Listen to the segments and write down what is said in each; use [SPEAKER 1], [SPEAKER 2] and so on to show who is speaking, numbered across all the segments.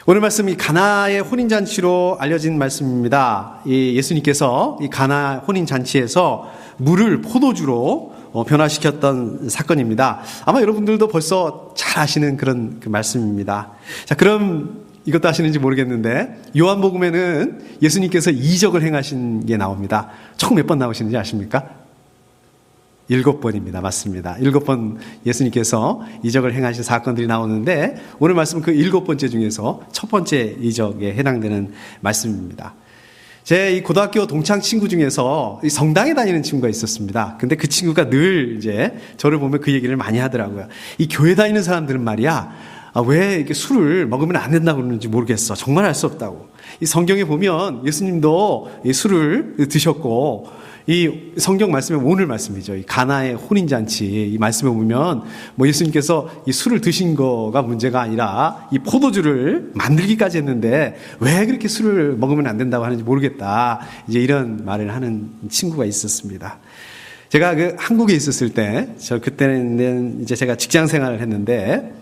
[SPEAKER 1] 오늘 말씀이 가나의 혼인잔치로 알려진 말씀입니다. 예수님께서 이 가나 혼인잔치에서 물을 포도주로 변화시켰던 사건입니다. 아마 여러분들도 벌써 잘 아시는 그런 말씀입니다. 자, 그럼 이것도 아시는지 모르겠는데 요한복음에는 예수님께서 이적을 행하신 게 나옵니다. 총 몇 번 나오시는지 아십니까? 7번입니다. 맞습니다. 7번 예수님께서 이적을 행하신 사건들이 나오는데 오늘 말씀은 그 7번째 중에서 첫 번째 이적에 해당되는 말씀입니다. 제 이 고등학교 동창 친구 중에서 이 성당에 다니는 친구가 있었습니다. 근데 그 친구가 늘 이제 저를 보면 그 얘기를 많이 하더라고요. 이 교회 다니는 사람들은 말이야, 왜 이렇게 술을 먹으면 안 된다고 그러는지 모르겠어. 정말 알 수 없다고. 이 성경에 보면 예수님도 이 술을 드셨고, 이 성경 말씀에 오늘 말씀이죠. 이 가나의 혼인잔치 이 말씀에 보면 예수님께서 이 술을 드신 거가 문제가 아니라 이 포도주를 만들기까지 했는데 왜 그렇게 술을 먹으면 안 된다고 하는지 모르겠다. 이제 이런 말을 하는 친구가 있었습니다. 제가 한국에 있었을 때, 그때는 이제 제가 직장 생활을 했는데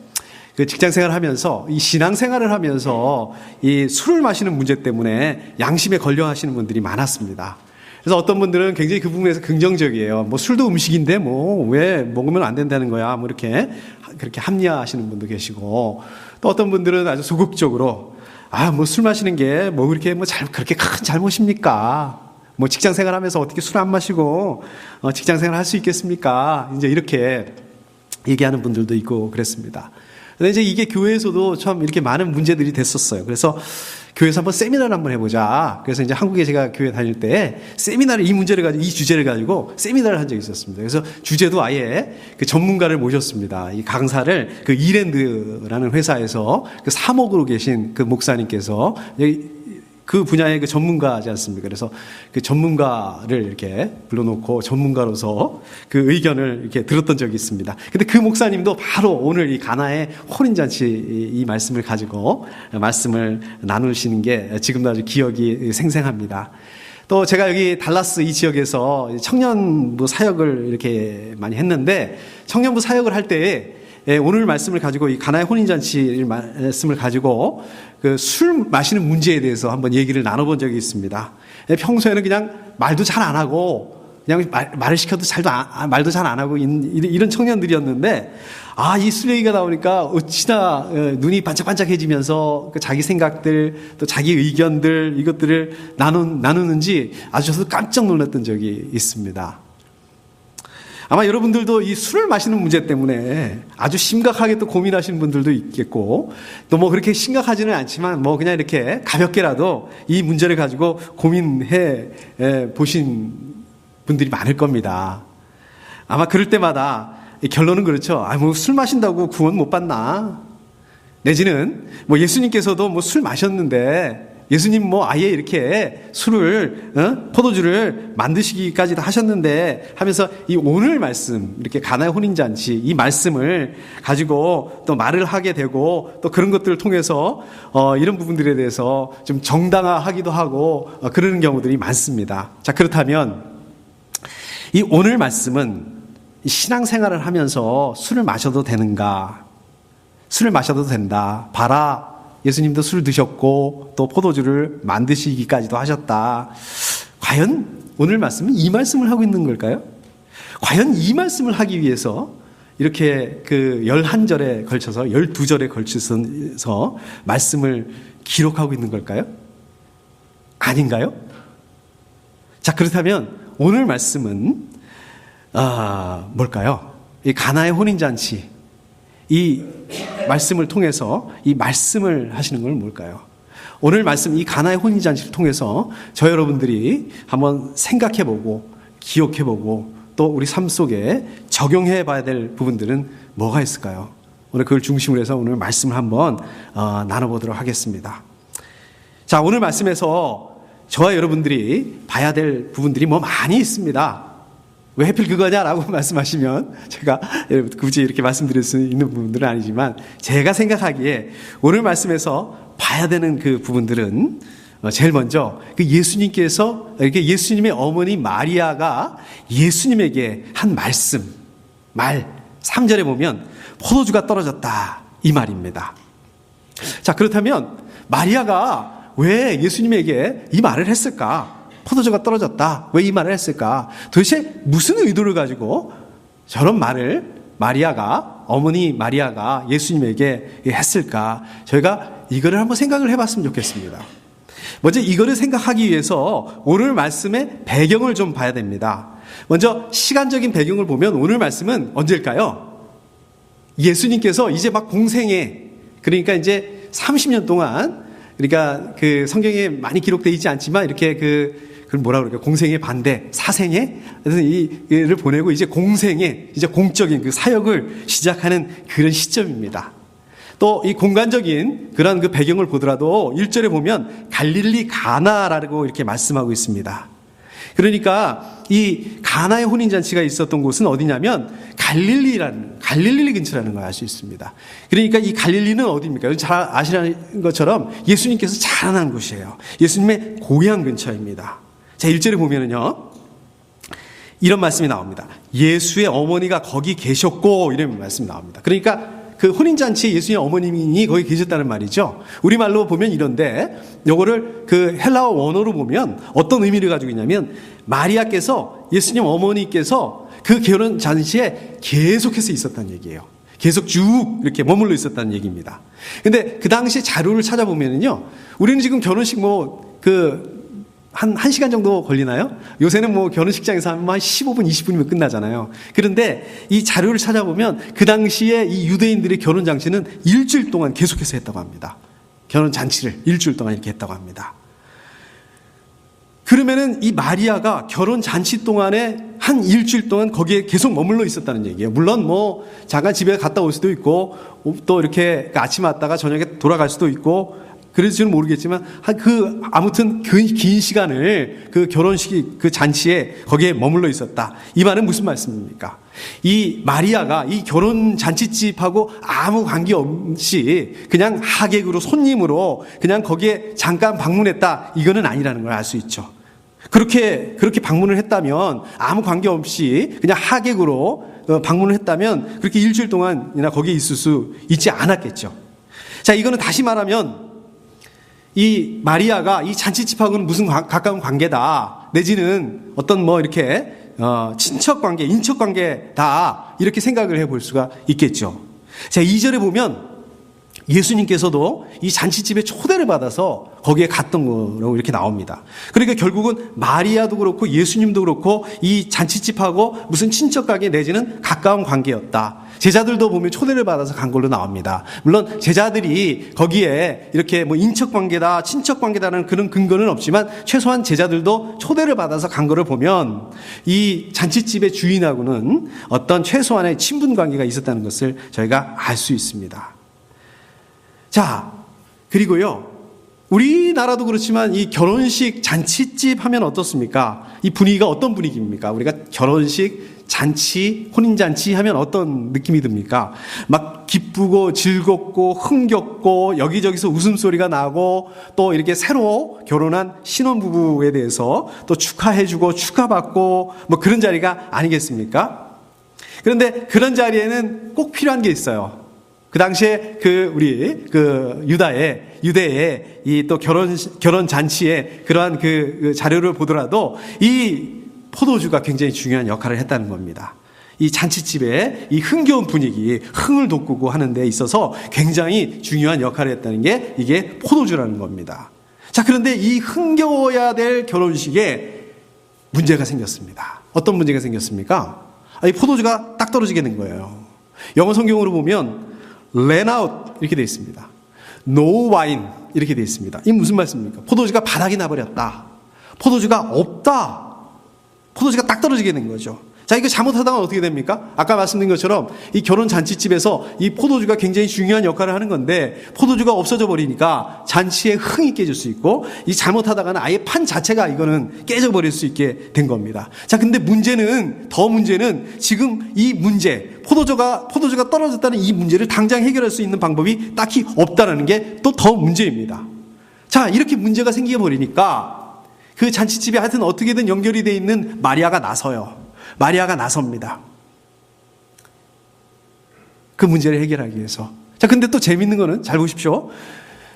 [SPEAKER 1] 그 직장 생활을 하면서 이 신앙 생활을 하면서 이 술을 마시는 문제 때문에 양심에 걸려 하시는 분들이 많았습니다. 그래서 어떤 분들은 굉장히 그 부분에서 긍정적이에요. 술도 음식인데 왜 먹으면 안 된다는 거야. 이렇게 그렇게 합리화하시는 분도 계시고, 또 어떤 분들은 아주 소극적으로 술 마시는 게 그렇게 그렇게 큰 잘못입니까? 직장 생활하면서 어떻게 술 안 마시고 직장 생활 할 수 있겠습니까? 이제 이렇게 얘기하는 분들도 있고 그랬습니다. 근데 이제 이게 교회에서도 참 이렇게 많은 문제들이 됐었어요. 그래서 교회에서 한번 세미나를 한번 해보자. 그래서 이제 한국에 제가 교회 다닐 때 세미나를 이 주제를 가지고 세미나를 한 적이 있었습니다. 그래서 주제도 아예 그 전문가를 모셨습니다. 이 강사를 그 이랜드라는 회사에서 그 사목으로 계신 그 목사님께서 그 분야의 그 전문가지 않습니까? 그래서 그 전문가를 이렇게 불러놓고 전문가로서 그 의견을 이렇게 들었던 적이 있습니다. 근데 그 목사님도 바로 오늘 이 가나의 혼인잔치 이 말씀을 가지고 말씀을 나누시는 게 지금도 아주 기억이 생생합니다. 또 제가 여기 달라스 이 지역에서 청년부 사역을 이렇게 많이 했는데 청년부 사역을 할 때에 오늘 말씀을 가지고 이 가나의 혼인잔치 말씀을 가지고 그 술 마시는 문제에 대해서 한번 얘기를 나눠본 적이 있습니다. 평소에는 그냥 말도 잘 안 하고 그냥 말을 시켜도 말도 잘 안 하고 이런 청년들이었는데 이 술 얘기가 나오니까 어찌나 눈이 반짝반짝해지면서 자기 생각들 또 자기 의견들 이것들을 나누는지 아주 저도 깜짝 놀랐던 적이 있습니다. 아마 여러분들도 이 술을 마시는 문제 때문에 아주 심각하게 또 고민하시는 분들도 있겠고, 또 그렇게 심각하지는 않지만 그냥 이렇게 가볍게라도 이 문제를 가지고 고민해 보신 분들이 많을 겁니다. 아마 그럴 때마다 결론은 그렇죠. 술 마신다고 구원 못 받나? 내지는 예수님께서도 술 마셨는데 예수님 아예 이렇게 술을 포도주를 만드시기까지도 하셨는데 하면서 이 오늘 말씀 이렇게 가나의 혼인잔치 이 말씀을 가지고 또 말을 하게 되고 또 그런 것들을 통해서 이런 부분들에 대해서 좀 정당화하기도 하고 그러는 경우들이 많습니다. 자, 그렇다면 이 오늘 말씀은 신앙생활을 하면서 술을 마셔도 되는가? 술을 마셔도 된다. 봐라. 예수님도 술 드셨고 또 포도주를 만드시기까지도 하셨다. 과연 오늘 말씀은 이 말씀을 하고 있는 걸까요? 과연 이 말씀을 하기 위해서 이렇게 그 11절에 걸쳐서 12절에 걸쳐서 말씀을 기록하고 있는 걸까요? 아닌가요? 자, 그렇다면 오늘 말씀은 뭘까요? 이 가나의 혼인잔치 이 말씀을 통해서 이 말씀을 하시는 건 뭘까요? 오늘 말씀 이 가나의 혼인잔치를 통해서 저 여러분들이 한번 생각해보고 기억해보고 또 우리 삶 속에 적용해봐야 될 부분들은 뭐가 있을까요? 오늘 그걸 중심으로 해서 오늘 말씀을 한번 나눠보도록 하겠습니다. 자, 오늘 말씀에서 저와 여러분들이 봐야 될 부분들이 많이 있습니다. 왜 하필 그거냐라고 말씀하시면 제가 굳이 이렇게 말씀드릴 수 있는 부분들은 아니지만 제가 생각하기에 오늘 말씀에서 봐야 되는 그 부분들은 제일 먼저 그 예수님께서 이렇게 예수님의 어머니 마리아가 예수님에게 한 말씀, 3절에 보면 포도주가 떨어졌다. 이 말입니다. 자, 그렇다면 마리아가 왜 예수님에게 이 말을 했을까? 포도주가 떨어졌다. 왜 이 말을 했을까? 도대체 무슨 의도를 가지고 저런 말을 어머니 마리아가 예수님에게 했을까? 저희가 이거를 한번 생각을 해봤으면 좋겠습니다. 먼저 이거를 생각하기 위해서 오늘 말씀의 배경을 좀 봐야 됩니다. 먼저 시간적인 배경을 보면 오늘 말씀은 언제일까요? 예수님께서 이제 막 공생애, 그러니까 이제 30년 동안, 그러니까 그 성경에 많이 기록되어 있지 않지만 이렇게 그걸 뭐라 그럴까요? 공생애 반대, 사생애? 그래서 이를 보내고 이제 공생애, 이제 공적인 그 사역을 시작하는 그런 시점입니다. 또 이 공간적인 그런 그 배경을 보더라도 1절에 보면 갈릴리 가나라고 이렇게 말씀하고 있습니다. 그러니까 이 가나의 혼인잔치가 있었던 곳은 어디냐면 갈릴리 근처라는 걸 알 수 있습니다. 그러니까 이 갈릴리는 어디입니까? 잘 아시는 것처럼 예수님께서 자라난 곳이에요. 예수님의 고향 근처입니다. 자, 1절에 보면은요, 이런 말씀이 나옵니다. 예수의 어머니가 거기 계셨고, 이런 말씀이 나옵니다. 그러니까 그 혼인잔치에 예수님의 어머님이 거기 계셨다는 말이죠. 우리말로 보면 이런데, 요거를 그 헬라어 원어로 보면 어떤 의미를 가지고 있냐면, 마리아께서, 예수님 어머니께서 그 결혼 잔치에 계속해서 있었다는 얘기예요. 계속 쭉 이렇게 머물러 있었다는 얘기입니다. 근데 그 당시 자료를 찾아보면은요, 우리는 지금 결혼식 한 1시간 정도 걸리나요? 요새는 뭐 결혼식장에서 한 15분, 20분이면 끝나잖아요. 그런데 이 자료를 찾아보면 그 당시에 이 유대인들의 결혼 잔치는 일주일 동안 계속해서 했다고 합니다. 결혼 잔치를 일주일 동안 이렇게 했다고 합니다. 그러면은 이 마리아가 결혼 잔치 동안에 한 일주일 동안 거기에 계속 머물러 있었다는 얘기예요. 물론 뭐 잠깐 집에 갔다 올 수도 있고 또 이렇게 아침에 왔다가 저녁에 돌아갈 수도 있고 그럴지는 모르겠지만 아무튼 그 긴 시간을 그 결혼식 그 잔치에 거기에 머물러 있었다. 이 말은 무슨 말씀입니까? 이 마리아가 이 결혼 잔치집하고 아무 관계없이 그냥 하객으로 손님으로 그냥 거기에 잠깐 방문했다. 이거는 아니라는 걸 알 수 있죠. 그렇게 방문을 했다면 아무 관계없이 그냥 하객으로 방문을 했다면 그렇게 일주일 동안이나 거기에 있을 수 있지 않았겠죠. 자, 이거는 다시 말하면 이 마리아가 이 잔치집하고는 무슨 가까운 관계다, 내지는 어떤 뭐 이렇게 친척 관계, 인척 관계다, 이렇게 생각을 해볼 수가 있겠죠. 자, 2절에 보면 예수님께서도 이 잔치집에 초대를 받아서 거기에 갔던 거라고 이렇게 나옵니다. 그러니까 결국은 마리아도 그렇고 예수님도 그렇고 이 잔치집하고 무슨 친척 관계 내지는 가까운 관계였다. 제자들도 보면 초대를 받아서 간 걸로 나옵니다. 물론 제자들이 거기에 이렇게 뭐 인척 관계다, 친척 관계다라는 그런 근거는 없지만 최소한 제자들도 초대를 받아서 간 거를 보면 이 잔치집의 주인하고는 어떤 최소한의 친분 관계가 있었다는 것을 저희가 알 수 있습니다. 자, 그리고요, 우리나라도 그렇지만 이 결혼식 잔치집 하면 어떻습니까? 이 분위기가 어떤 분위기입니까? 우리가 결혼식, 잔치, 혼인잔치 하면 어떤 느낌이 듭니까? 막 기쁘고 즐겁고 흥겹고 여기저기서 웃음소리가 나고 또 이렇게 새로 결혼한 신혼부부에 대해서 또 축하해주고 축하받고 뭐 그런 자리가 아니겠습니까? 그런데 그런 자리에는 꼭 필요한 게 있어요. 그 당시에 우리 유대의 이 또 결혼 잔치에 그러한 그 자료를 보더라도 이 포도주가 굉장히 중요한 역할을 했다는 겁니다. 이 잔치집에 이 흥겨운 분위기, 흥을 돋구고 하는 데 있어서 굉장히 중요한 역할을 했다는 게 이게 포도주라는 겁니다. 자, 그런데 이 흥겨워야 될 결혼식에 문제가 생겼습니다. 어떤 문제가 생겼습니까? 이 포도주가 딱 떨어지게 된 거예요. 영어 성경으로 보면 ran out 이렇게 되어 있습니다. no wine 이렇게 되어 있습니다. 이게 무슨 말씀입니까? 포도주가 바닥이 나버렸다. 포도주가 없다. 포도주가 딱 떨어지게 된 거죠. 자, 이거 잘못하다가 어떻게 됩니까? 아까 말씀드린 것처럼 이 결혼 잔치집에서 이 포도주가 굉장히 중요한 역할을 하는 건데 포도주가 없어져 버리니까 잔치의 흥이 깨질 수 있고 이 잘못하다가는 아예 판 자체가 이거는 깨져버릴 수 있게 된 겁니다. 자, 근데 문제는 지금 이 문제, 포도주가 떨어졌다는 이 문제를 당장 해결할 수 있는 방법이 딱히 없다는 게 또 더 문제입니다. 자, 이렇게 문제가 생겨버리니까 그 잔치집에 하여튼 어떻게든 연결이 돼 있는 마리아가 나섭니다. 그 문제를 해결하기 위해서. 자, 근데 또 재밌는 거는 잘 보십시오.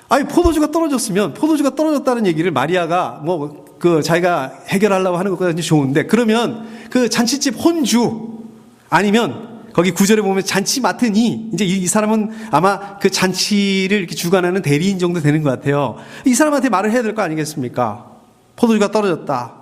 [SPEAKER 1] 아니, 포도주가 떨어졌다는 얘기를 마리아가 자기가 해결하려고 하는 것까지 좋은데, 그러면 그 잔치집 혼주, 아니면 거기 구절에 보면 잔치 맡은 이제 이 사람은 아마 그 잔치를 이렇게 주관하는 대리인 정도 되는 것 같아요. 이 사람한테 말을 해야 될 거 아니겠습니까? 포도주가 떨어졌다.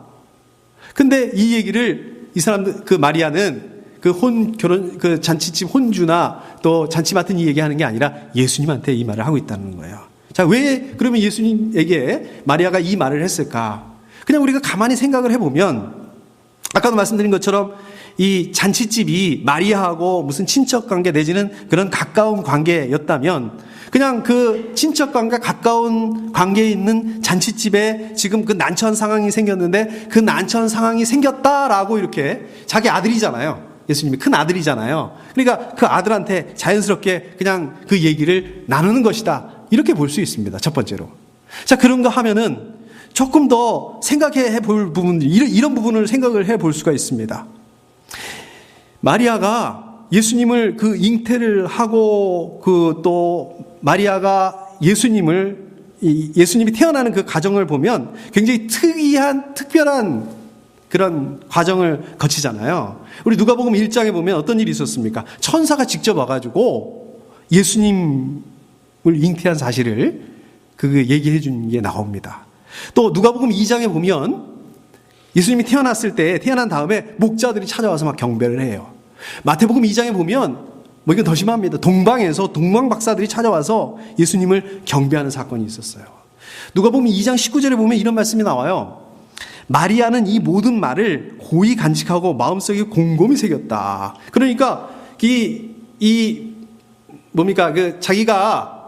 [SPEAKER 1] 근데 이 얘기를 이 사람들, 그 마리아는 그 잔치집 혼주나 또 잔치 맡은 이 얘기하는 게 아니라 예수님한테 이 말을 하고 있다는 거예요. 자, 왜 그러면 예수님에게 마리아가 이 말을 했을까? 그냥 우리가 가만히 생각을 해보면, 아까도 말씀드린 것처럼 이 잔치집이 마리아하고 무슨 친척 관계 내지는 그런 가까운 관계였다면, 그냥 그 친척 관계 가까운 관계에 있는 잔치집에 지금 그 난처한 상황이 생겼는데, 그 난처한 상황이 생겼다라고 이렇게, 자기 아들이잖아요. 예수님이 큰 아들이잖아요. 그러니까 그 아들한테 자연스럽게 그냥 그 얘기를 나누는 것이다, 이렇게 볼 수 있습니다. 첫 번째로. 자, 그런 거 하면은 조금 더 생각해 볼 부분들이, 이런 부분을 생각을 해 볼 수가 있습니다. 마리아가 예수님을 그 잉태를 하고, 또 마리아가 예수님이 태어나는 그 과정을 보면 굉장히 특별한 그런 과정을 거치잖아요. 우리 누가복음 1장에 보면 어떤 일이 있었습니까? 천사가 직접 와가지고 예수님을 잉태한 사실을 얘기해 준 게 나옵니다. 또 누가복음 2장에 보면 예수님이 태어난 다음에 목자들이 찾아와서 막 경배를 해요. 마태복음 2장에 보면 이건 더 심합니다. 동방에서 동방 박사들이 찾아와서 예수님을 경배하는 사건이 있었어요. 누가복음 2장 19절에 보면 이런 말씀이 나와요. 마리아는 이 모든 말을 고이 간직하고 마음속에 곰곰이 새겼다. 그러니까 자기가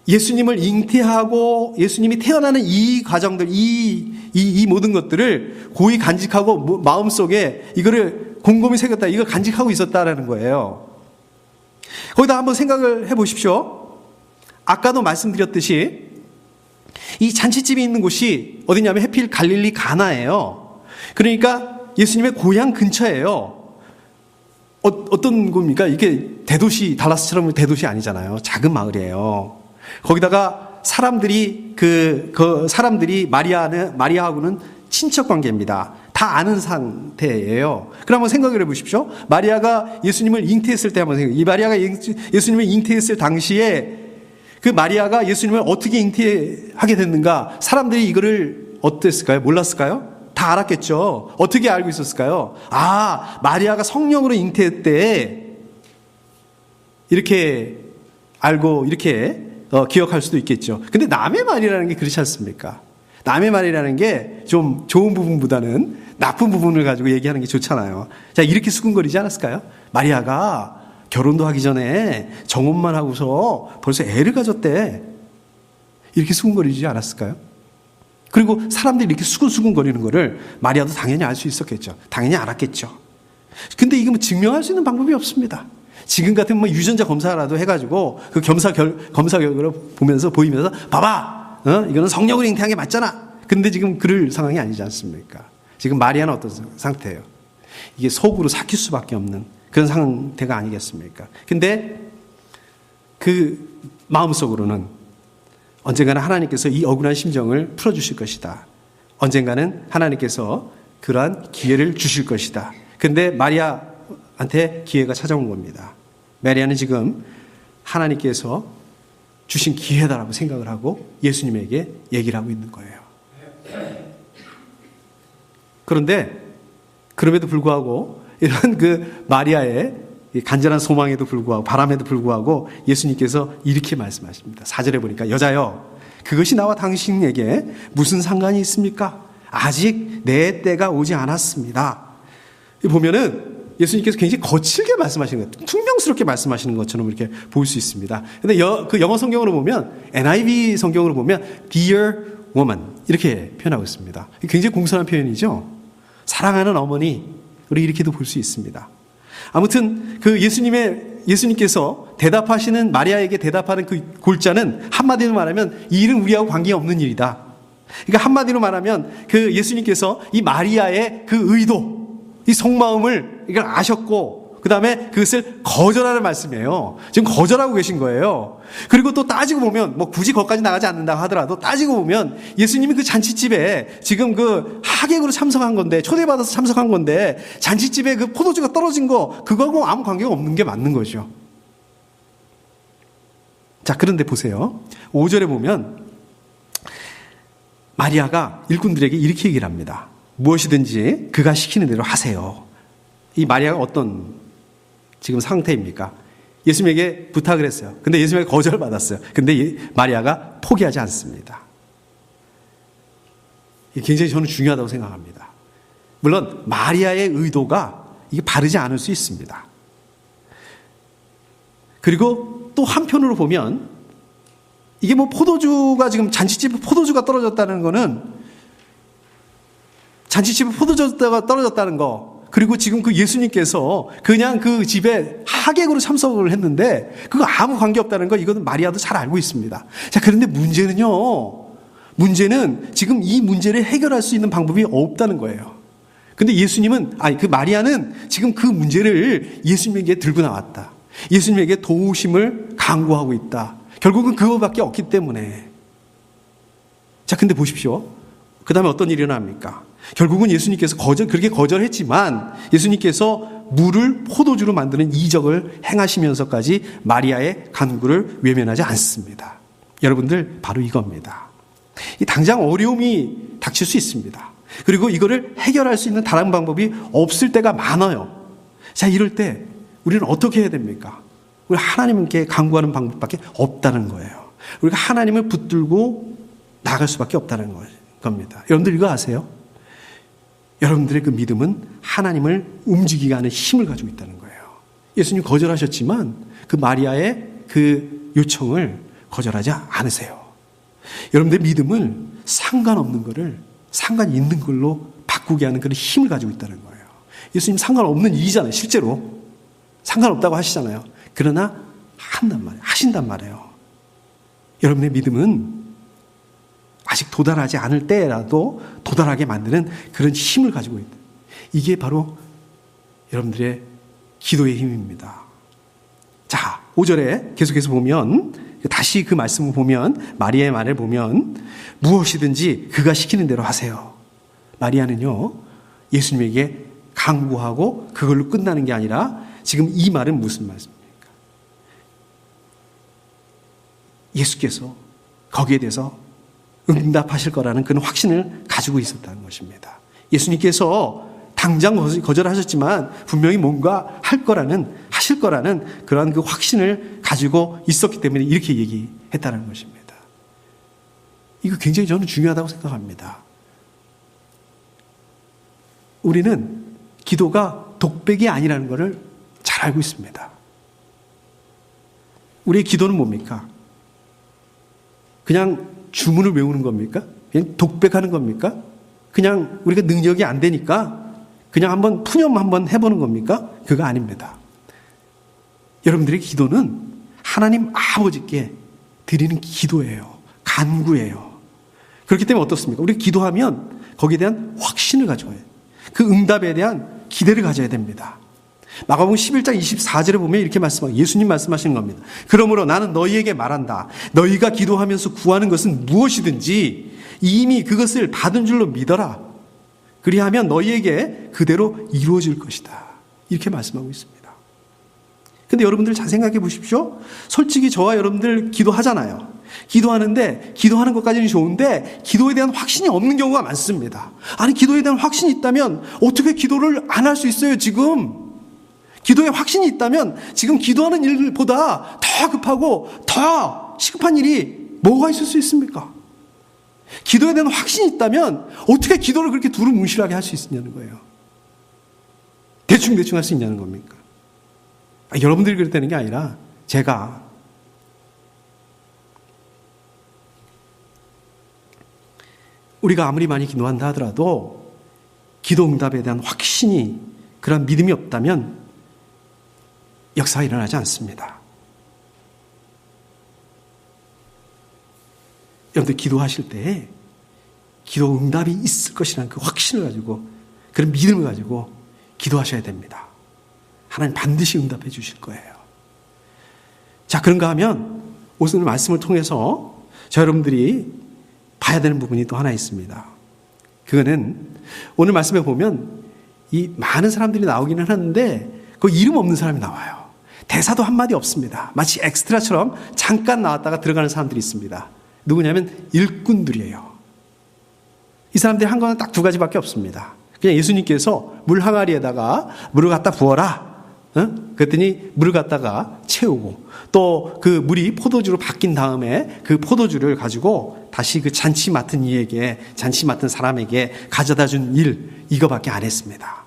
[SPEAKER 1] 예수님을 잉태하고 예수님이 태어나는 이 과정들, 이 모든 것들을 고이 간직하고 마음속에 이거를 곰곰이 새겼다, 이걸 간직하고 있었다라는 거예요. 거기다 한번 생각을 해보십시오. 아까도 말씀드렸듯이 이 잔치집이 있는 곳이 어디냐면 해필 갈릴리 가나예요. 그러니까 예수님의 고향 근처예요. 어떤 겁니까? 이게 대도시, 달라스처럼 대도시 아니잖아요. 작은 마을이에요. 거기다가 사람들이 마리아하고는 친척 관계입니다. 다 아는 상태예요. 그럼 한번 생각을 해보십시오. 마리아가 예수님을 잉태했을 때 한번 생각해요. 이 마리아가 예수님을 잉태했을 당시에 그 마리아가 예수님을 어떻게 잉태하게 됐는가? 사람들이 이거를 어땠을까요? 몰랐을까요? 다 알았겠죠. 어떻게 알고 있었을까요? 마리아가 성령으로 잉태했대. 이렇게 알고 이렇게 기억할 수도 있겠죠. 근데 남의 말이라는 게 그렇지 않습니까? 남의 말이라는 게 좀 좋은 부분보다는 나쁜 부분을 가지고 얘기하는 게 좋잖아요. 자, 이렇게 수군거리지 않았을까요? 마리아가 결혼도 하기 전에 정혼만 하고서 벌써 애를 가졌대. 이렇게 수군거리지 않았을까요? 그리고 사람들이 이렇게 수군수군거리는 거를 마리아도 당연히 알 수 있었겠죠. 당연히 알았겠죠. 근데 이거 증명할 수 있는 방법이 없습니다. 지금 같으면 유전자 검사라도 해가지고 그 검사 결과를 보이면서 봐봐, 이거는 성령으로 잉태한 게 맞잖아. 근데 지금 그럴 상황이 아니지 않습니까? 지금 마리아는 어떤 상태예요? 이게 속으로 삭힐 수밖에 없는 그런 상태가 아니겠습니까? 근데 그 마음속으로는 언젠가는 하나님께서 이 억울한 심정을 풀어주실 것이다. 언젠가는 하나님께서 그러한 기회를 주실 것이다. 근데 마리아한테 기회가 찾아온 겁니다. 마리아는 지금 하나님께서 주신 기회다라고 생각을 하고 예수님에게 얘기를 하고 있는 거예요. 그런데 그럼에도 불구하고 이런 그 마리아의 간절한 소망에도 불구하고 바람에도 불구하고 예수님께서 이렇게 말씀하십니다. 4절에 보니까 여자여 그것이 나와 당신에게 무슨 상관이 있습니까? 아직 내 때가 오지 않았습니다. 보면은 예수님께서 굉장히 거칠게 말씀하시는 거예요. 퉁명스럽게 말씀하시는 것처럼 이렇게 볼 수 있습니다. 근데 그 영어 성경으로 보면 NIV 성경으로 보면 Dear woman 이렇게 표현하고 있습니다. 굉장히 공손한 표현이죠. 사랑하는 어머니, 우리 이렇게도 볼 수 있습니다. 아무튼 그 예수님께서 대답하시는 마리아에게 대답하는 그 골자는 한마디로 말하면 이 일은 우리하고 관계없는 일이다. 그러니까 한마디로 말하면 그 예수님께서 이 마리아의 그 의도, 이 속마음을 이걸 아셨고 그 다음에 그것을 거절하는 말씀이에요. 지금 거절하고 계신 거예요. 그리고 또 따지고 보면 뭐 굳이 거기까지 나가지 않는다고 하더라도 따지고 보면 예수님이 그 잔치집에 지금 그 하객으로 참석한 건데, 초대받아서 참석한 건데, 잔치집에 그 포도주가 떨어진 거 그거하고 아무 관계가 없는 게 맞는 거죠. 자, 그런데 보세요. 5절에 보면 마리아가 일꾼들에게 이렇게 얘기를 합니다. 무엇이든지 그가 시키는 대로 하세요. 이 마리아가 어떤 지금 상태입니까? 예수님에게 부탁을 했어요. 근데 예수님에게 거절을 받았어요. 근데 마리아가 포기하지 않습니다. 이게 굉장히 저는 중요하다고 생각합니다. 물론 마리아의 의도가 이게 바르지 않을 수 있습니다. 그리고 또 한편으로 보면 이게 뭐 포도주가 지금 잔치집에 포도주가 떨어졌다는 거는, 잔치집에 포도주가 떨어졌다는 거, 그리고 지금 그 예수님께서 그냥 그 집에 하객으로 참석을 했는데 그거 아무 관계없다는 거, 이거는 마리아도 잘 알고 있습니다. 자, 그런데 문제는 지금 이 문제를 해결할 수 있는 방법이 없다는 거예요. 근데 그 마리아는 지금 그 문제를 예수님에게 들고 나왔다. 예수님에게 도우심을 강구하고 있다. 결국은 그거밖에 없기 때문에. 자, 근데 보십시오. 그 다음에 어떤 일이 일어납니까? 결국은 예수님께서 그렇게 거절했지만 예수님께서 물을 포도주로 만드는 이적을 행하시면서까지 마리아의 간구를 외면하지 않습니다. 여러분들, 바로 이겁니다. 당장 어려움이 닥칠 수 있습니다. 그리고 이거를 해결할 수 있는 다른 방법이 없을 때가 많아요. 자, 이럴 때 우리는 어떻게 해야 됩니까? 우리 하나님께 간구하는 방법밖에 없다는 거예요. 우리가 하나님을 붙들고 나갈 수밖에 없다는 겁니다. 여러분들 이거 아세요? 여러분들의 그 믿음은 하나님을 움직이게 하는 힘을 가지고 있다는 거예요. 예수님 거절하셨지만 그 마리아의 그 요청을 거절하지 않으세요. 여러분들의 믿음을 상관없는 거를 상관 있는 걸로 바꾸게 하는 그런 힘을 가지고 있다는 거예요. 예수님 상관없는 일이잖아요. 실제로 상관없다고 하시잖아요. 그러나 하신단 말이에요. 여러분의 믿음은 아직 도달하지 않을 때라도 도달하게 만드는 그런 힘을 가지고 있다. 이게 바로 여러분들의 기도의 힘입니다. 자, 5절에 계속해서 보면, 다시 그 말씀을 보면, 마리아의 말을 보면 무엇이든지 그가 시키는 대로 하세요. 마리아는요, 예수님에게 간구하고 그걸로 끝나는 게 아니라 지금 이 말은 무슨 말씀입니까? 예수께서 거기에 대해서 응답하실 거라는 그런 확신을 가지고 있었다는 것입니다. 예수님께서 당장 거절하셨지만 분명히 뭔가 하실 거라는 그러한 그 확신을 가지고 있었기 때문에 이렇게 얘기했다는 것입니다. 이거 굉장히 저는 중요하다고 생각합니다. 우리는 기도가 독백이 아니라는 것을 잘 알고 있습니다. 우리의 기도는 뭡니까? 그냥 주문을 외우는 겁니까? 그냥 독백하는 겁니까? 그냥 우리가 능력이 안 되니까 그냥 한번 푸념 한번 해보는 겁니까? 그거 아닙니다. 여러분들의 기도는 하나님 아버지께 드리는 기도예요. 간구예요. 그렇기 때문에 어떻습니까? 우리 기도하면 거기에 대한 확신을 가져야 해요. 그 응답에 대한 기대를 가져야 됩니다. 마가복음 11장 24절에 보면 이렇게 예수님 말씀하시는 겁니다. 그러므로 나는 너희에게 말한다. 너희가 기도하면서 구하는 것은 무엇이든지 이미 그것을 받은 줄로 믿어라. 그리하면 너희에게 그대로 이루어질 것이다. 이렇게 말씀하고 있습니다. 근데 여러분들 잘 생각해 보십시오. 솔직히 저와 여러분들 기도하잖아요. 기도하는데 기도하는 것까지는 좋은데 기도에 대한 확신이 없는 경우가 많습니다. 아니, 기도에 대한 확신이 있다면 어떻게 기도를 안 할 수 있어요, 지금? 기도에 확신이 있다면 지금 기도하는 일보다 더 급하고 더 시급한 일이 뭐가 있을 수 있습니까? 기도에 대한 확신이 있다면 어떻게 기도를 그렇게 두루뭉실하게 할 수 있느냐는 거예요. 대충 할 수 있냐는 겁니까? 여러분들이 그랬다는 게 아니라 제가 우리가 아무리 많이 기도한다 하더라도 기도 응답에 대한 확신이, 그런 믿음이 없다면 역사가 일어나지 않습니다. 여러분들 기도하실 때 기도 응답이 있을 것이라는 그 확신을 가지고, 그런 믿음을 가지고 기도하셔야 됩니다. 하나님 반드시 응답해 주실 거예요. 자, 그런가 하면 오늘 말씀을 통해서 저 여러분들이 봐야 되는 부분이 또 하나 있습니다. 그거는 오늘 말씀에 보면 이 많은 사람들이 나오기는 하는데 그 이름 없는 사람이 나와요. 대사도 한마디 없습니다. 마치 엑스트라처럼 잠깐 나왔다가 들어가는 사람들이 있습니다. 누구냐면 일꾼들이에요. 이 사람들이 한 거는 딱 두 가지밖에 없습니다. 그냥 예수님께서 물 항아리에다가 물을 갖다 부어라. 그랬더니 물을 갖다가 채우고 또 그 물이 포도주로 바뀐 다음에 그 포도주를 가지고 다시 그 잔치 맡은 이에게, 잔치 맡은 사람에게 가져다 준 일, 이거밖에 안 했습니다.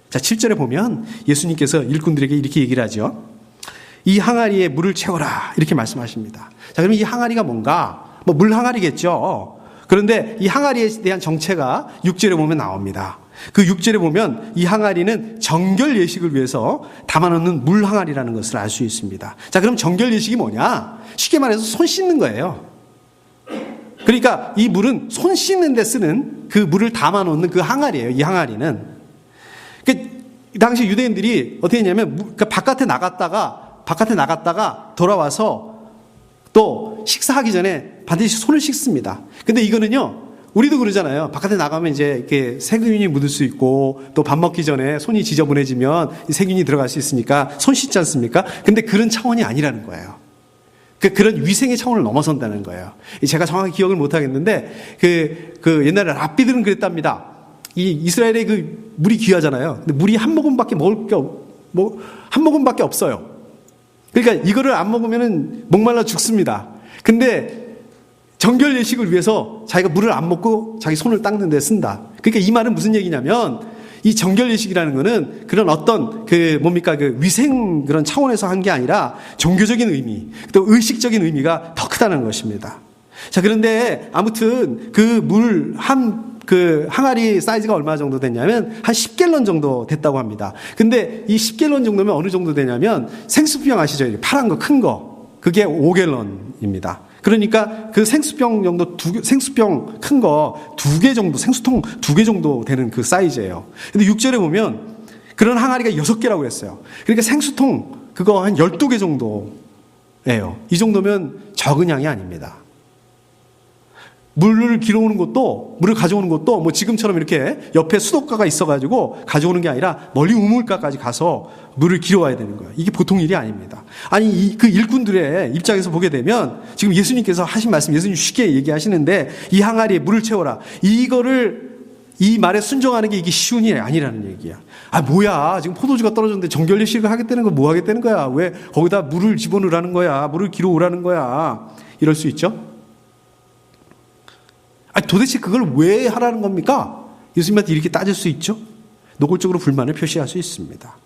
[SPEAKER 1] 자, 7절에 보면 예수님께서 일꾼들에게 이렇게 얘기를 하죠. 이 항아리에 물을 채워라, 이렇게 말씀하십니다. 자, 그러면 이 항아리가 뭔가? 뭐 물 항아리겠죠. 그런데 이 항아리에 대한 정체가 6절에 보면 나옵니다. 그 6절에 보면 이 항아리는 정결 예식을 위해서 담아놓는 물 항아리라는 것을 알 수 있습니다. 자, 그럼 정결 예식이 뭐냐? 쉽게 말해서 손 씻는 거예요. 그러니까 이 물은 손 씻는 데 쓰는 그 물을 담아놓는 그 항아리예요. 이 항아리는. 그 당시 유대인들이 어떻게 했냐면 바깥에 나갔다가 돌아와서 또 식사하기 전에 반드시 손을 씻습니다. 근데 이거는요, 우리도 그러잖아요. 바깥에 나가면 이제 이렇게 세균이 묻을 수 있고 또 밥 먹기 전에 손이 지저분해지면 세균이 들어갈 수 있으니까 손 씻지 않습니까? 근데 그런 차원이 아니라는 거예요. 그런 위생의 차원을 넘어선다는 거예요. 제가 정확히 기억을 못 하겠는데 그 옛날에 랍비들은 그랬답니다. 이 이스라엘의 그 물이 귀하잖아요. 근데 물이 한 모금밖에 한 모금밖에 없어요. 그러니까 이거를 안 먹으면은 목말라 죽습니다. 근데 정결 예식을 위해서 자기가 물을 안 먹고 자기 손을 닦는 데 쓴다. 그러니까 이 말은 무슨 얘기냐면 이 정결 예식이라는 거는 그런 어떤 그 위생 그런 차원에서 한 게 아니라 종교적인 의미, 또 의식적인 의미가 더 크다는 것입니다. 자, 그런데 아무튼 그 항아리 사이즈가 얼마 정도 됐냐면 한 10갤런 정도 됐다고 합니다. 근데 이 10갤런 정도면 어느 정도 되냐면 생수병 아시죠? 파란 거, 큰 거. 그게 5갤런입니다. 그러니까 그 생수병 큰 거 2개 정도, 생수통 2개 정도 되는 그 사이즈예요. 근데 6절에 보면 그런 항아리가 6개라고 했어요. 그러니까 생수통 그거 한 12개 정도예요. 이 정도면 적은 양이 아닙니다. 물을 가져오는 것도 뭐 지금처럼 이렇게 옆에 수도가가 있어가지고 가져오는 게 아니라 멀리 우물가까지 가서 물을 길어와야 되는 거예요. 이게 보통 일이 아닙니다. 아니, 그 일꾼들의 입장에서 보게 되면 지금 예수님께서 하신 말씀, 예수님 쉽게 얘기하시는데 이 항아리에 물을 채워라. 이 말에 순종하는 게 이게 쉬운 일이 아니라는 얘기야. 아, 뭐야. 지금 포도주가 떨어졌는데 정결 예식을 하겠다는 거 뭐 하겠다는 거야. 왜 거기다 물을 집어넣으라는 거야. 물을 길어오라는 거야. 이럴 수 있죠. 도대체 그걸 왜 하라는 겁니까? 예수님한테 이렇게 따질 수 있죠? 노골적으로 불만을 표시할 수 있습니다.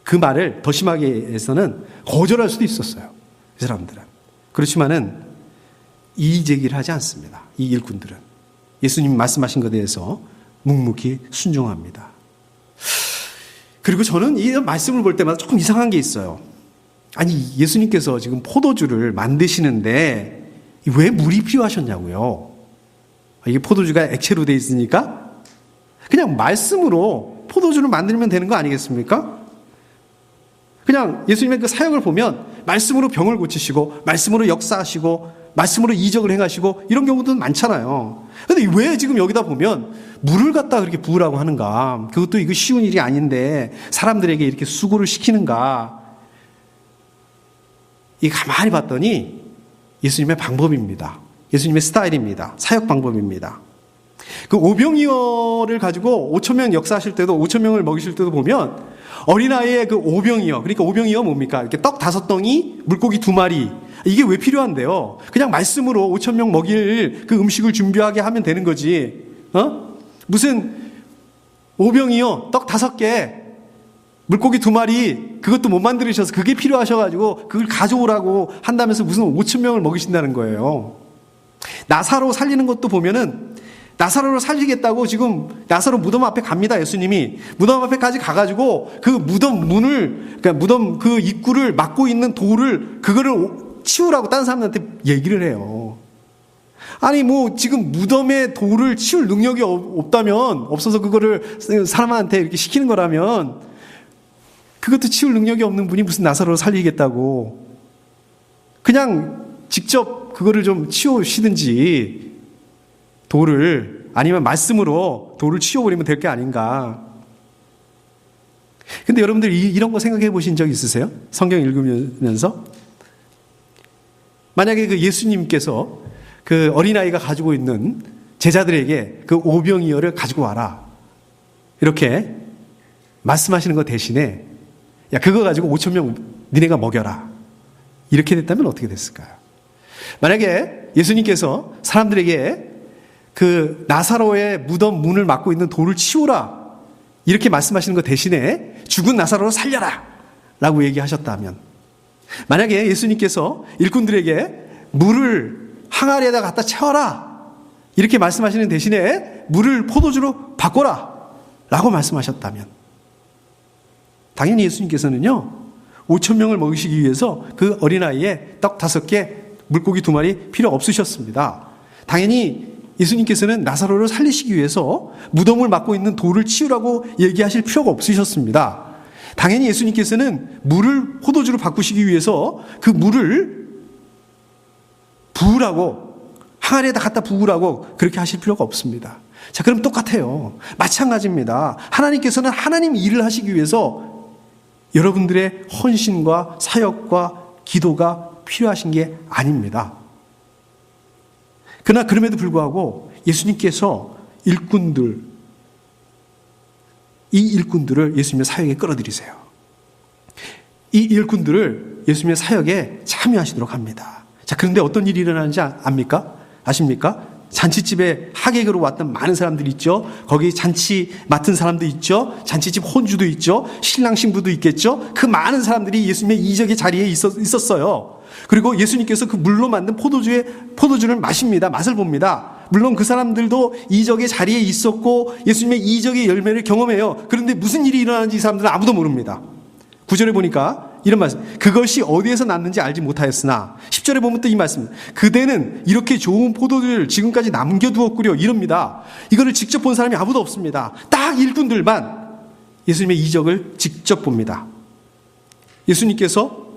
[SPEAKER 1] 그 말을 더 심하게 해서는 거절할 수도 있었어요. 이 사람들은. 그렇지만은 이의제기를 하지 않습니다. 이 일꾼들은. 예수님이 말씀하신 것에 대해서 묵묵히 순종합니다. 그리고 저는 이 말씀을 볼 때마다 조금 이상한 게 있어요. 아니, 예수님께서 지금 포도주를 만드시는데 왜 물이 필요하셨냐고요? 이게 포도주가 액체로 돼 있으니까 그냥 말씀으로 포도주를 만들면 되는 거 아니겠습니까? 그냥 예수님의 그 사역을 보면 말씀으로 병을 고치시고 말씀으로 역사하시고 말씀으로 이적을 행하시고 이런 경우도 많잖아요. 그런데 왜 지금 여기다 보면 물을 갖다 그렇게 부으라고 하는가? 그것도 이거 쉬운 일이 아닌데 사람들에게 이렇게 수고를 시키는가? 이 가만히 봤더니 예수님의 방법입니다. 예수님의 스타일입니다. 사역 방법입니다. 그 오병이어를 가지고 5,000명 역사하실 때도 5,000명을 먹이실 때도 보면 어린아이의 그 오병이어, 그러니까 오병이어 뭡니까? 이렇게 떡 5덩이, 물고기 2마리. 이게 왜 필요한데요? 그냥 말씀으로 5,000명 먹일 그 음식을 준비하게 하면 되는 거지. 무슨 오병이어, 떡 5개, 물고기 2마리, 그것도 못 만들으셔서 그게 필요하셔가지고 그걸 가져오라고 한다면서 무슨 5,000명을 먹이신다는 거예요. 나사로 살리는 것도 보면은 나사로를 살리겠다고 지금 나사로 무덤 앞에 갑니다. 예수님이 무덤 앞에까지 가가지고 그 무덤 문을, 그러니까 무덤 그 입구를 막고 있는 돌을 그거를 치우라고 다른 사람들한테 얘기를 해요. 아니 뭐 지금 무덤에 돌을 치울 능력이 없어서 그거를 사람한테 이렇게 시키는 거라면 그것도 치울 능력이 없는 분이 무슨 나사로를 살리겠다고. 그냥 직접 그거를 좀 치우시든지 돌을, 아니면 말씀으로 돌을 치워버리면 될 게 아닌가. 근데 여러분들 이런 거 생각해 보신 적 있으세요? 성경 읽으면서? 만약에 그 예수님께서 그 어린아이가 가지고 있는 제자들에게 그 오병이어를 가지고 와라, 이렇게 말씀하시는 것 대신에 야, 그거 가지고 5,000명 니네가 먹여라, 이렇게 됐다면 어떻게 됐을까요? 만약에 예수님께서 사람들에게 그 나사로의 무덤 문을 막고 있는 돌을 치우라, 이렇게 말씀하시는 것 대신에 죽은 나사로를 살려라 라고 얘기하셨다면, 만약에 예수님께서 일꾼들에게 물을 항아리에다 갖다 채워라, 이렇게 말씀하시는 대신에 물을 포도주로 바꿔라 라고 말씀하셨다면, 당연히 예수님께서는요 5,000명을 먹이시기 위해서 그 어린아이에 떡 5개, 물고기 2마리 필요 없으셨습니다. 당연히 예수님께서는 나사로를 살리시기 위해서 무덤을 막고 있는 돌을 치우라고 얘기하실 필요가 없으셨습니다. 당연히 예수님께서는 물을 포도주로 바꾸시기 위해서 그 물을 부으라고, 항아리에다 갖다 부으라고 그렇게 하실 필요가 없습니다. 자, 그럼 똑같아요. 마찬가지입니다. 하나님께서는 하나님 일을 하시기 위해서 여러분들의 헌신과 사역과 기도가 필요하신 게 아닙니다. 그러나 그럼에도 불구하고 예수님께서 이 일꾼들을 예수님의 사역에 끌어들이세요. 이 일꾼들을 예수님의 사역에 참여하시도록 합니다. 자, 그런데 어떤 일이 일어나는지 아십니까? 잔치집에 하객으로 왔던 많은 사람들이 있죠. 거기 잔치 맡은 사람도 있죠. 잔치집 혼주도 있죠. 신랑 신부도 있겠죠. 그 많은 사람들이 예수님의 이적의 자리에 있었어요. 그리고 예수님께서 그 물로 만든 포도주를 마십니다. 맛을 봅니다. 물론 그 사람들도 이적의 자리에 있었고 예수님의 이적의 열매를 경험해요. 그런데 무슨 일이 일어나는지 이 사람들은 아무도 모릅니다. 9절에 보니까 이런 말씀, 그것이 어디에서 났는지 알지 못하였으나, 10절에 보면 또 이 말씀, 그대는 이렇게 좋은 포도주를 지금까지 남겨두었구려, 이럽니다. 이거를 직접 본 사람이 아무도 없습니다. 딱 일꾼들만 예수님의 이적을 직접 봅니다. 예수님께서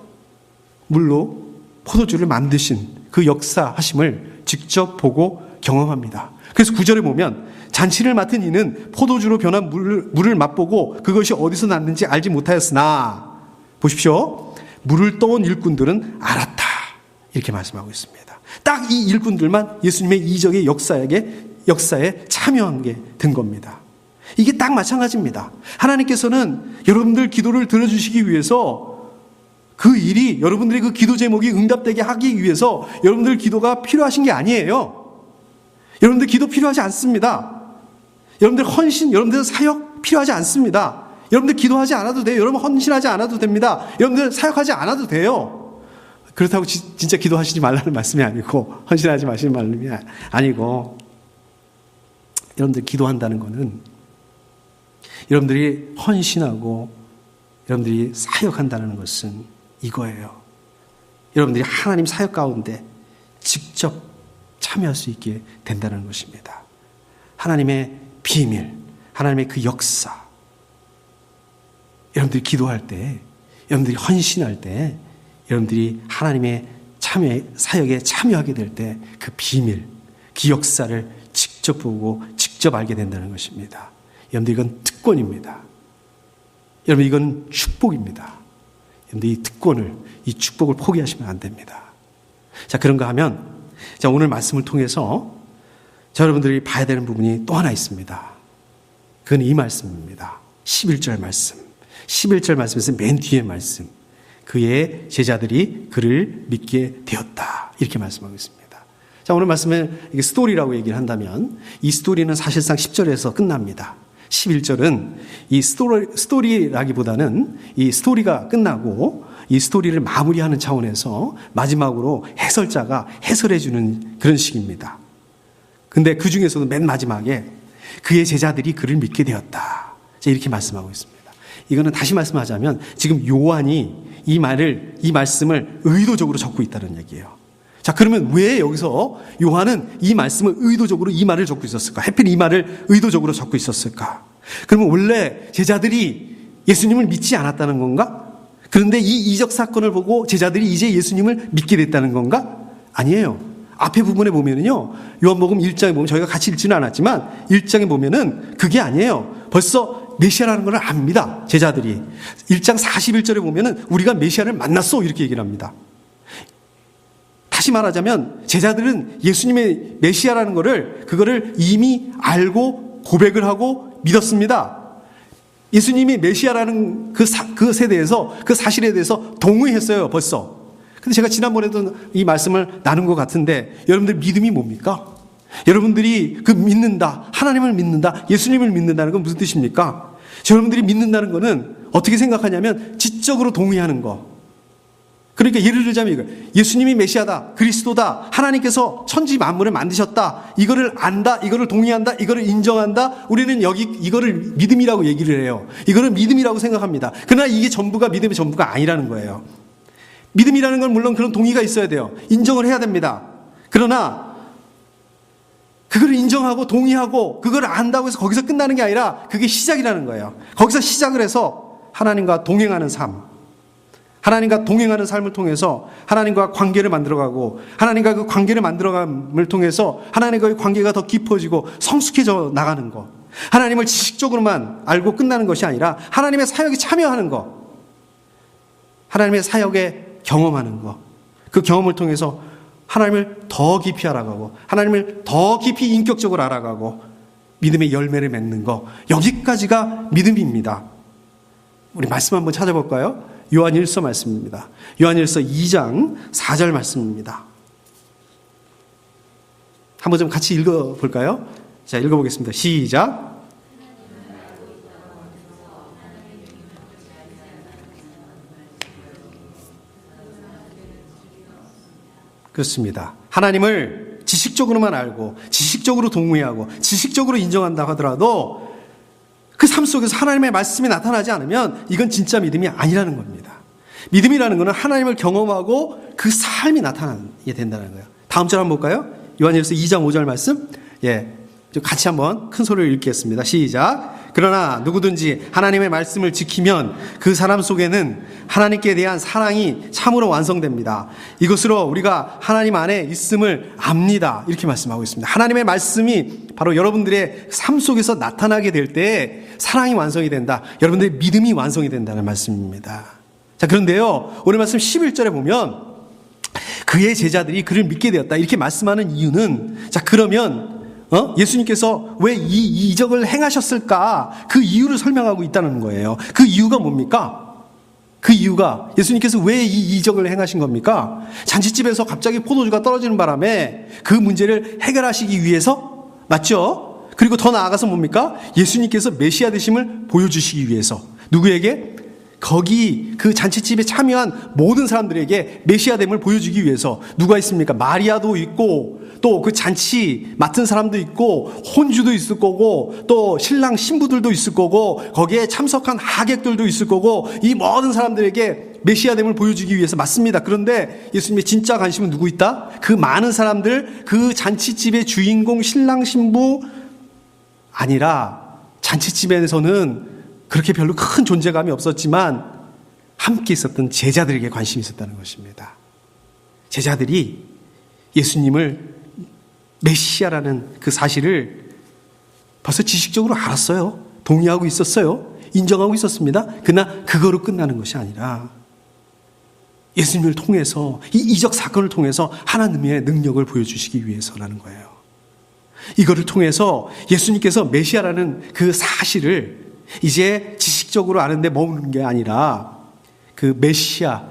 [SPEAKER 1] 물로 포도주를 만드신 그 역사하심을 직접 보고 경험합니다. 그래서 9절에 보면 잔치를 맡은 이는 포도주로 변한 물을 맛보고 그것이 어디서 났는지 알지 못하였으나, 보십시오, 물을 떠온 일꾼들은 알았다, 이렇게 말씀하고 있습니다. 딱 이 일꾼들만 예수님의 이적의 역사에 참여한 게 된 겁니다. 이게 딱 마찬가지입니다. 하나님께서는 여러분들 기도를 들어주시기 위해서, 그 일이 여러분들의 그 기도 제목이 응답되게 하기 위해서 여러분들 기도가 필요하신 게 아니에요. 여러분들 기도 필요하지 않습니다. 여러분들 헌신, 여러분들 사역 필요하지 않습니다. 여러분들 기도하지 않아도 돼요. 여러분 헌신하지 않아도 됩니다. 여러분들 사역하지 않아도 돼요. 그렇다고 진짜 기도하시지 말라는 말씀이 아니고, 헌신하지 마시는 말씀이 아니고, 여러분들 기도한다는 것은 여러분들이 헌신하고 여러분들이 사역한다는 것은 이거예요. 여러분들이 하나님 사역 가운데 직접 참여할 수 있게 된다는 것입니다. 하나님의 비밀, 하나님의 그 역사, 여러분들이 기도할 때, 여러분들이 헌신할 때, 여러분들이 하나님의 사역에 참여하게 될 때 그 비밀, 그 역사를 직접 보고 직접 알게 된다는 것입니다. 여러분들 이건 특권입니다. 여러분 이건 축복입니다. 여러분들 이 축복을 포기하시면 안 됩니다. 자, 그런가 하면, 자, 오늘 말씀을 통해서 여러분들이 봐야 되는 부분이 또 하나 있습니다. 그건 이 말씀입니다. 11절 말씀. 11절 말씀에서 맨 뒤에 말씀. 그의 제자들이 그를 믿게 되었다, 이렇게 말씀하고 있습니다. 자, 오늘 말씀은 이게 스토리라고 얘기를 한다면, 이 스토리는 사실상 10절에서 끝납니다. 11절은 이 스토리라기보다는 이 스토리가 끝나고 이 스토리를 마무리하는 차원에서 마지막으로 해설자가 해설해주는 그런 식입니다. 근데 그 중에서도 맨 마지막에 그의 제자들이 그를 믿게 되었다, 이렇게 말씀하고 있습니다. 이거는 다시 말씀하자면 지금 요한이 이 말씀을 의도적으로 적고 있다는 얘기예요. 자, 그러면 왜 여기서 요한은 이 말씀을 의도적으로 이 말을 적고 있었을까? 하필 이 말을 의도적으로 적고 있었을까? 그러면 원래 제자들이 예수님을 믿지 않았다는 건가? 그런데 이 이적 사건을 보고 제자들이 이제 예수님을 믿게 됐다는 건가? 아니에요. 앞에 부분에 보면은요, 요한복음 1장에 보면 저희가 같이 읽지는 않았지만 1장에 보면은 그게 아니에요. 벌써 메시아라는 걸 압니다. 제자들이. 1장 41절에 보면은 우리가 메시아를 만났어 이렇게 얘기를 합니다. 다시 말하자면 제자들은 예수님의 메시아라는 그거를 이미 알고 고백을 하고 믿었습니다. 예수님이 메시아라는 그 세대에서 그 사실에 대해서 동의했어요, 벌써. 근데 제가 지난번에도 이 말씀을 나눈 것 같은데 여러분들 믿음이 뭡니까? 여러분들이 그 믿는다, 하나님을 믿는다, 예수님을 믿는다는 건 무슨 뜻입니까? 여러분들이 믿는다는 거는 어떻게 생각하냐면 지적으로 동의하는 거. 그러니까 예를 들자면 이거 예수님이 메시아다, 그리스도다, 하나님께서 천지 만물을 만드셨다, 이거를 안다, 이거를 동의한다, 이거를 인정한다. 우리는 이거를 믿음이라고 얘기를 해요. 이거를 믿음이라고 생각합니다. 그러나 이게 전부가 믿음의 전부가 아니라는 거예요. 믿음이라는 건 물론 그런 동의가 있어야 돼요. 인정을 해야 됩니다. 그러나 그걸 인정하고 동의하고 그걸 안다고 해서 거기서 끝나는 게 아니라 그게 시작이라는 거예요. 거기서 시작을 해서 하나님과 동행하는 삶, 하나님과 동행하는 삶을 통해서 하나님과 관계를 만들어가고 하나님과 그 관계를 만들어감을 통해서 하나님과의 관계가 더 깊어지고 성숙해져 나가는 것, 하나님을 지식적으로만 알고 끝나는 것이 아니라 하나님의 사역에 참여하는 것, 하나님의 사역에 경험하는 것, 그 경험을 통해서 하나님을 더 깊이 알아가고 하나님을 더 깊이 인격적으로 알아가고 믿음의 열매를 맺는 것, 여기까지가 믿음입니다. 우리 말씀 한번 찾아볼까요? 요한일서 말씀입니다. 요한일서 2장 4절 말씀입니다. 한번 좀 같이 읽어볼까요? 자, 읽어보겠습니다. 시작. 그렇습니다. 하나님을 지식적으로만 알고 지식적으로 동의하고 지식적으로 인정한다 하더라도 그 삶 속에서 하나님의 말씀이 나타나지 않으면 이건 진짜 믿음이 아니라는 겁니다. 믿음이라는 것은 하나님을 경험하고 그 삶이 나타나게 된다는 거예요. 다음 절 한번 볼까요? 요한일서 2장 5절 말씀. 같이 한번 큰 소리를 읽겠습니다. 시작. 그러나 누구든지 하나님의 말씀을 지키면 그 사람 속에는 하나님께 대한 사랑이 참으로 완성됩니다. 이것으로 우리가 하나님 안에 있음을 압니다. 이렇게 말씀하고 있습니다. 하나님의 말씀이 바로 여러분들의 삶 속에서 나타나게 될 때 사랑이 완성이 된다. 여러분들의 믿음이 완성이 된다는 말씀입니다. 자, 그런데요, 오늘 말씀 11절에 보면 그의 제자들이 그를 믿게 되었다 이렇게 말씀하는 이유는, 자, 그러면 예수님께서 왜 이 이적을 행하셨을까? 그 이유를 설명하고 있다는 거예요. 그 이유가 뭡니까? 그 이유가 예수님께서 왜 이 이적을 행하신 겁니까? 잔치집에서 갑자기 포도주가 떨어지는 바람에 그 문제를 해결하시기 위해서, 맞죠? 그리고 더 나아가서 뭡니까? 예수님께서 메시아 되심을 보여주시기 위해서. 누구에게? 거기 그 잔치집에 참여한 모든 사람들에게 메시아됨을 보여주기 위해서. 누가 있습니까? 마리아도 있고 또 그 잔치 맡은 사람도 있고 혼주도 있을 거고 또 신랑 신부들도 있을 거고 거기에 참석한 하객들도 있을 거고 이 모든 사람들에게 메시아됨을 보여주기 위해서. 맞습니다. 그런데 예수님의 진짜 관심은 누구 있다? 그 많은 사람들, 그 잔치집의 주인공 신랑 신부 아니라 잔치집에서는 그렇게 별로 큰 존재감이 없었지만 함께 있었던 제자들에게 관심이 있었다는 것입니다. 제자들이 예수님을 메시아라는 그 사실을 벌써 지식적으로 알았어요. 동의하고 있었어요. 인정하고 있었습니다. 그러나 그거로 끝나는 것이 아니라 예수님을 통해서, 이 이적 사건을 통해서 하나님의 능력을 보여주시기 위해서라는 거예요. 이거를 통해서 예수님께서 메시아라는 그 사실을 이제 지식적으로 아는데 머무는 게 아니라 그 메시아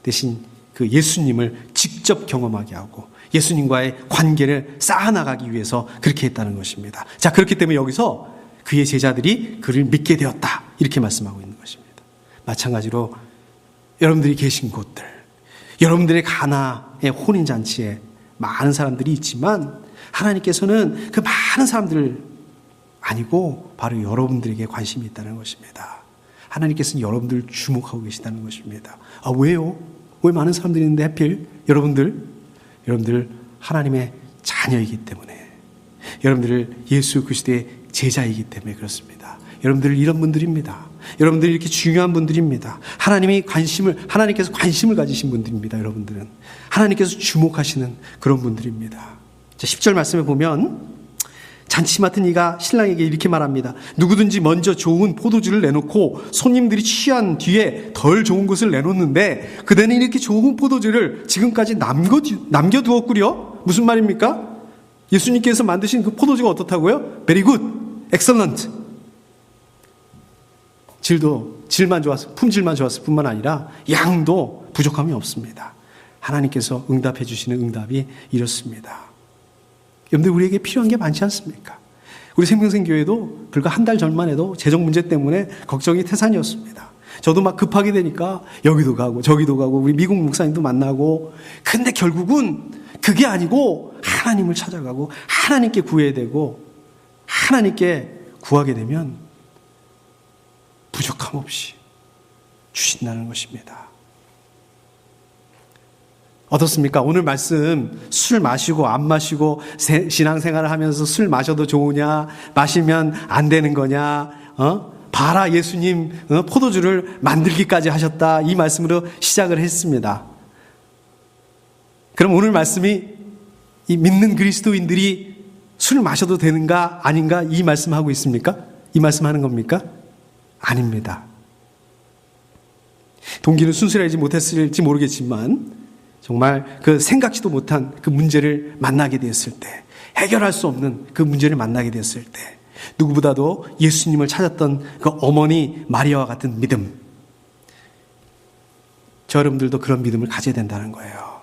[SPEAKER 1] 대신 그 예수님을 직접 경험하게 하고 예수님과의 관계를 쌓아나가기 위해서 그렇게 했다는 것입니다. 자, 그렇기 때문에 여기서 그의 제자들이 그를 믿게 되었다 이렇게 말씀하고 있는 것입니다. 마찬가지로 여러분들이 계신 곳들, 여러분들의 가나의 혼인잔치에 많은 사람들이 있지만 하나님께서는 그 많은 사람들을 아니고 바로 여러분들에게 관심이 있다는 것입니다. 하나님께서는 여러분들을 주목하고 계시다는 것입니다. 아, 왜요? 왜 많은 사람들이 있는데 하필 여러분들 하나님의 자녀이기 때문에, 여러분들 예수 그리스도의 제자이기 때문에 그렇습니다. 여러분들 이런 분들입니다. 여러분들이 이렇게 중요한 분들입니다. 하나님께서 관심을 가지신 분들입니다. 여러분들은 하나님께서 주목하시는 그런 분들입니다. 자, 10절 말씀에 보면 잔치 맡은 이가 신랑에게 이렇게 말합니다. 누구든지 먼저 좋은 포도주를 내놓고 손님들이 취한 뒤에 덜 좋은 것을 내놓는데 그대는 이렇게 좋은 포도주를 지금까지 남겨두었구려. 무슨 말입니까? 예수님께서 만드신 그 포도주가 어떻다고요? Very good, excellent. 질만 좋았어, 품질만 좋았을 뿐만 아니라 양도 부족함이 없습니다. 하나님께서 응답해 주시는 응답이 이렇습니다. 여러분들, 우리에게 필요한 게 많지 않습니까? 우리 생명생교회도 불과 한 달 전만 해도 재정 문제 때문에 걱정이 태산이었습니다. 저도 막 급하게 되니까 여기도 가고 저기도 가고 우리 미국 목사님도 만나고, 근데 결국은 그게 아니고 하나님을 찾아가고 하나님께 구해야 되고, 하나님께 구하게 되면 부족함 없이 주신다는 것입니다. 어떻습니까? 오늘 말씀, 술 마시고 안 마시고 신앙생활을 하면서 술 마셔도 좋으냐, 마시면 안 되는 거냐, 봐라 예수님 포도주를 만들기까지 하셨다, 이 말씀으로 시작을 했습니다. 그럼 오늘 말씀이 이 믿는 그리스도인들이 술 마셔도 되는가 아닌가 이 말씀하고 있습니까? 이 말씀하는 겁니까? 아닙니다. 동기는 순수하지 못했을지 모르겠지만 정말 그 생각지도 못한 그 문제를 만나게 되었을 때, 해결할 수 없는 그 문제를 만나게 되었을 때 누구보다도 예수님을 찾았던 그 어머니 마리아와 같은 믿음, 저 여러분들도 그런 믿음을 가져야 된다는 거예요.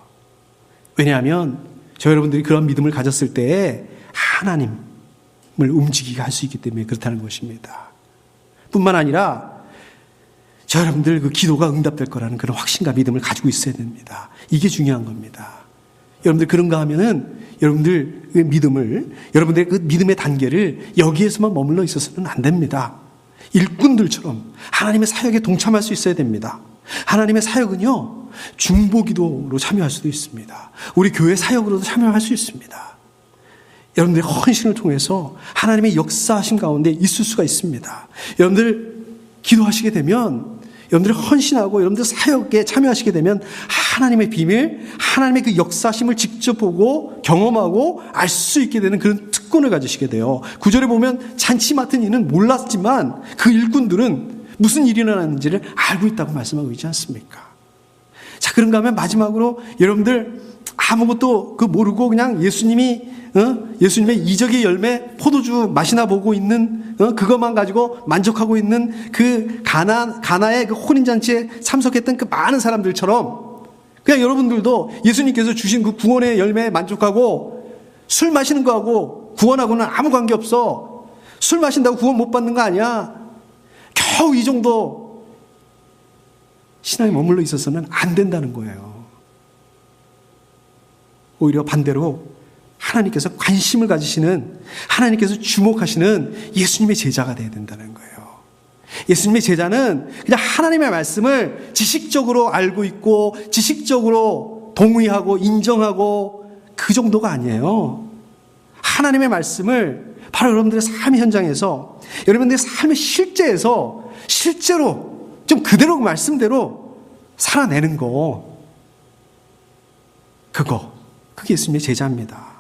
[SPEAKER 1] 왜냐하면 저 여러분들이 그런 믿음을 가졌을 때에 하나님을 움직이게 할 수 있기 때문에 그렇다는 것입니다. 뿐만 아니라 저 여러분들 그 기도가 응답될 거라는 그런 확신과 믿음을 가지고 있어야 됩니다. 이게 중요한 겁니다. 여러분들 그런가 하면은 여러분들의 그 믿음의 단계를 여기에서만 머물러 있어서는 안 됩니다. 일꾼들처럼 하나님의 사역에 동참할 수 있어야 됩니다. 하나님의 사역은요, 중보기도로 참여할 수도 있습니다. 우리 교회 사역으로도 참여할 수 있습니다. 여러분들의 헌신을 통해서 하나님의 역사하심 가운데 있을 수가 있습니다. 여러분들 기도하시게 되면, 여러분들이 헌신하고 여러분들 사역에 참여하시게 되면 하나님의 비밀, 하나님의 그 역사심을 직접 보고 경험하고 알 수 있게 되는 그런 특권을 가지시게 돼요. 9절에 보면 잔치 맡은 이는 몰랐지만 그 일꾼들은 무슨 일이 일어났는지를 알고 있다고 말씀하고 있지 않습니까? 자, 그런가 하면 마지막으로 여러분들 아무것도 모르고 그냥 예수님의 이적의 열매 포도주 마시나 보고 있는 그것만 가지고 만족하고 있는 그 가나의 그 혼인잔치에 참석했던 그 많은 사람들처럼 그냥 여러분들도 예수님께서 주신 그 구원의 열매에 만족하고 술 마시는 거하고 구원하고는 아무 관계 없어. 술 마신다고 구원 못 받는 거 아니야. 겨우 이 정도 신앙에 머물러 있어서는 안 된다는 거예요. 오히려 반대로 하나님께서 관심을 가지시는, 하나님께서 주목하시는 예수님의 제자가 되어야 된다는 거예요. 예수님의 제자는 그냥 하나님의 말씀을 지식적으로 알고 있고 지식적으로 동의하고 인정하고 그 정도가 아니에요. 하나님의 말씀을 바로 여러분들의 삶의 현장에서, 여러분들의 삶의 실제에서 실제로 좀 그대로 그 말씀대로 살아내는 거, 그게 예수님의 제자입니다.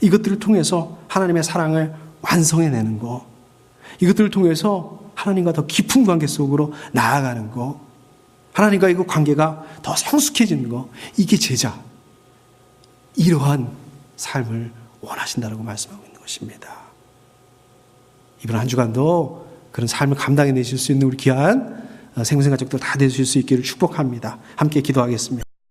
[SPEAKER 1] 이것들을 통해서 하나님의 사랑을 완성해내는 거, 이것들을 통해서 하나님과 더 깊은 관계 속으로 나아가는 거, 하나님과의 그 관계가 더 성숙해지는 거, 이게 제자, 이러한 삶을 원하신다고 말씀하고 있는 것입니다. 이번 한 주간도 그런 삶을 감당해내실 수 있는 우리 귀한 생명가족들 다 되실 수 있기를 축복합니다. 함께 기도하겠습니다.